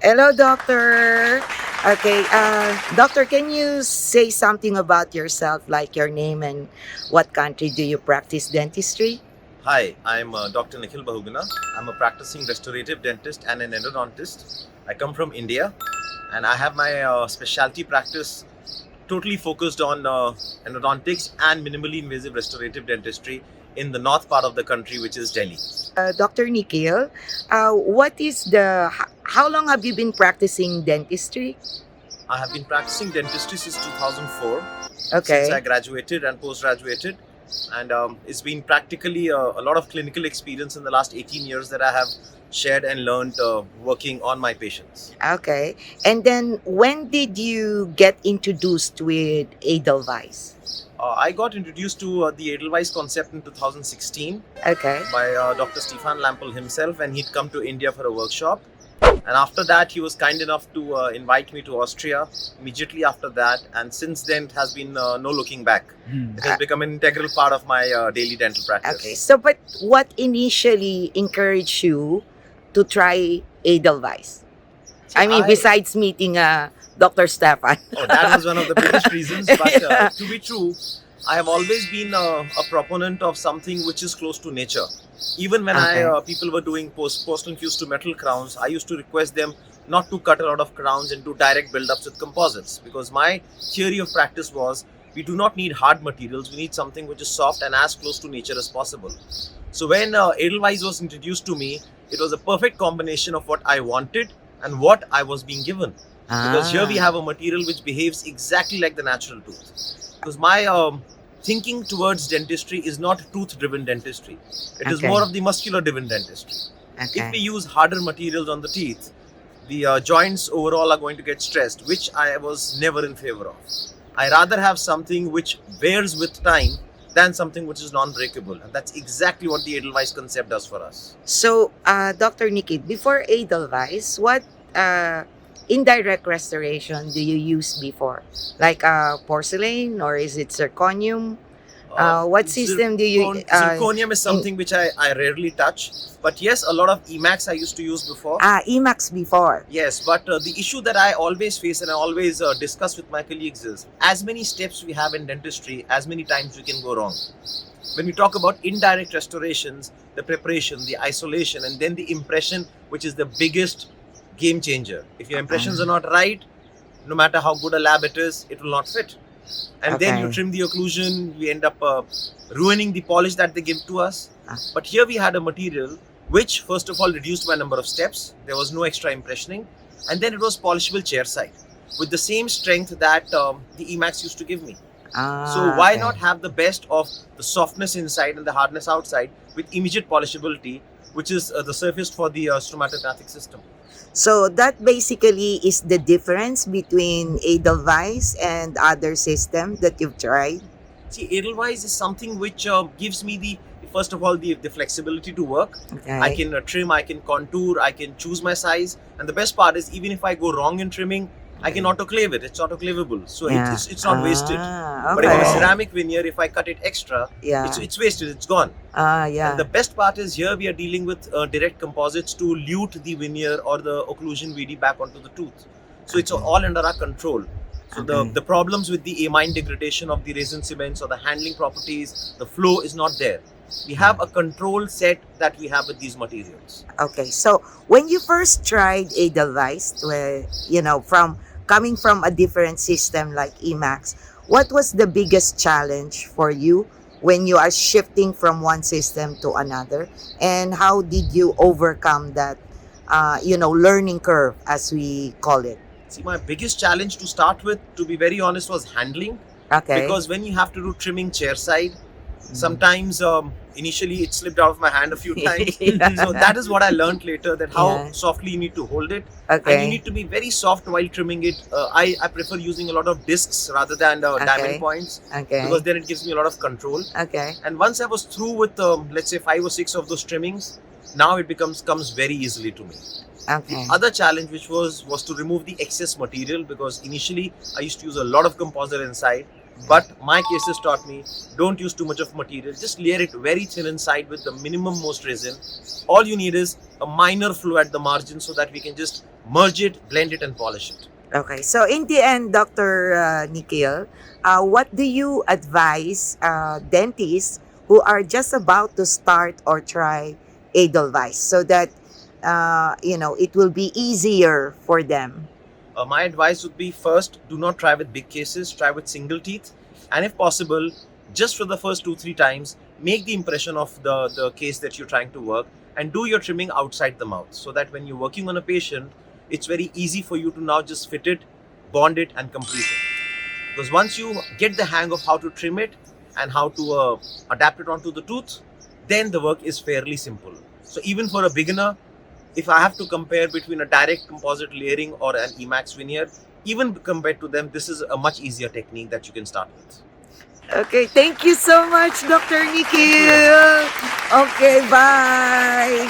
Hello, doctor. Okay, doctor, can you say something about yourself, like your name and what country do you practice dentistry? Hi, I'm Dr. Nikhil Bahuguna. I'm a practicing restorative dentist and an endodontist. I come from India and I have my specialty practice totally focused on endodontics and minimally invasive restorative dentistry in the north part of the country, which is Delhi. Dr. Nikhil, how long have you been practicing dentistry? I have been practicing dentistry since 2004, since I Okay. graduated and post graduated. And it's been practically a lot of clinical experience in the last 18 years that I have shared and learned working on my patients. Okay. And then when did you get introduced with Edelweiss? I got introduced to the Edelweiss concept in 2016 Okay. by Dr. Stefan Lampel himself, and he'd come to India for a workshop. And after that, he was kind enough to invite me to Austria immediately after that. And since then, it has been no looking back. It has become an integral part of my daily dental practice. Okay. So, but what initially encouraged you to try Edelweiss? I mean, besides meeting Dr. Stefan. Oh, that was one of the biggest reasons. But to be true, I have always been a proponent of something which is close to nature. Even when people were doing porcelain fused to metal crowns, I used to request them not to cut a lot of crowns and do direct build-ups with composites, because my theory of practice was we do not need hard materials. We need something which is soft and as close to nature as possible. So when Edelweiss was introduced to me, it was a perfect combination of what I wanted and what I was being given. Because here we have a material which behaves exactly like the natural tooth. Because my thinking towards dentistry is not tooth-driven dentistry. It is more of the muscular-driven dentistry. If we use harder materials on the teeth, the joints overall are going to get stressed, which I was never in favor of. I rather have something which wears with time than something which is non-breakable. And that's exactly what the Edelweiss concept does for us. So, Dr. Nikki, before Edelweiss, what indirect restoration do you use before? Like porcelain, or is it zirconium? What system do you... Zirconium is something which I rarely touch. But yes, a lot of Emacs I used to use before. Emacs before. Yes, but the issue that I always face and I always discuss with my colleagues is, as many steps we have in dentistry, as many times we can go wrong. When we talk about indirect restorations, the preparation, the isolation, and then the impression, which is the biggest game changer. If your impressions are not right, no matter how good a lab it is, it will not fit. And then you trim the occlusion, we end up ruining the polish that they give to us. But here we had a material which, first of all, reduced my number of steps. There was no extra impressioning. And then it was polishable chair side with the same strength that the Emacs used to give me. So why not have the best of the softness inside and the hardness outside with immediate polishability, which is the surface for the stromatographic system. So that basically is the difference between Edelweiss and other system that you've tried? See, Edelweiss is something which gives me the, first of all, the flexibility to work. Okay. I can trim, I can contour, I can choose my size. And the best part is, even if I go wrong in trimming, I can autoclave it. It's autoclavable. So it's not wasted. But if a ceramic veneer, if I cut it extra, it's wasted. It's gone. And the best part is, here we are dealing with direct composites to lute the veneer or the occlusion VD back onto the tooth. So it's all under our control. So the problems with the amine degradation of the resin cements or the handling properties, the flow is not there. We have a control set that we have with these materials. Okay, so when you first tried Edelweiss, from coming from a different system like Emacs, what was the biggest challenge for you when you are shifting from one system to another? And how did you overcome that, learning curve, as we call it? See, my biggest challenge to start with, to be very honest, was handling. Okay. Because when you have to do trimming chair side, sometimes initially it slipped out of my hand a few times. So that is what I learned later, that how softly you need to hold it. And you need to be very soft while trimming it. I prefer using a lot of discs rather than diamond points. Because then it gives me a lot of control. And once I was through with let's say 5 or 6 of those trimmings, now it comes very easily to me. The other challenge which was to remove the excess material, because initially I used to use a lot of composite inside. But my cases taught me, don't use too much of material. Just layer it very thin inside with the minimum most resin. All you need is a minor flow at the margin so that we can just merge it, blend it, and polish it. Okay, so in the end, Dr. Nikhil, what do you advise dentists who are just about to start or try Edelweiss so that it will be easier for them? My advice would be, first, do not try with big cases, try with single teeth, and if possible, just for the first 2 3 times, make the impression of the case that you're trying to work, and do your trimming outside the mouth so that when you're working on a patient, it's very easy for you to now just fit it, bond it, and complete it. Because once you get the hang of how to trim it and how to adapt it onto the tooth, then the work is fairly simple. So even for a beginner, if I have to compare between a direct composite layering or an Emax veneer, even compared to them, this is a much easier technique that you can start with. Okay, thank you so much, Dr. Thank you. Nikhil. Okay, bye.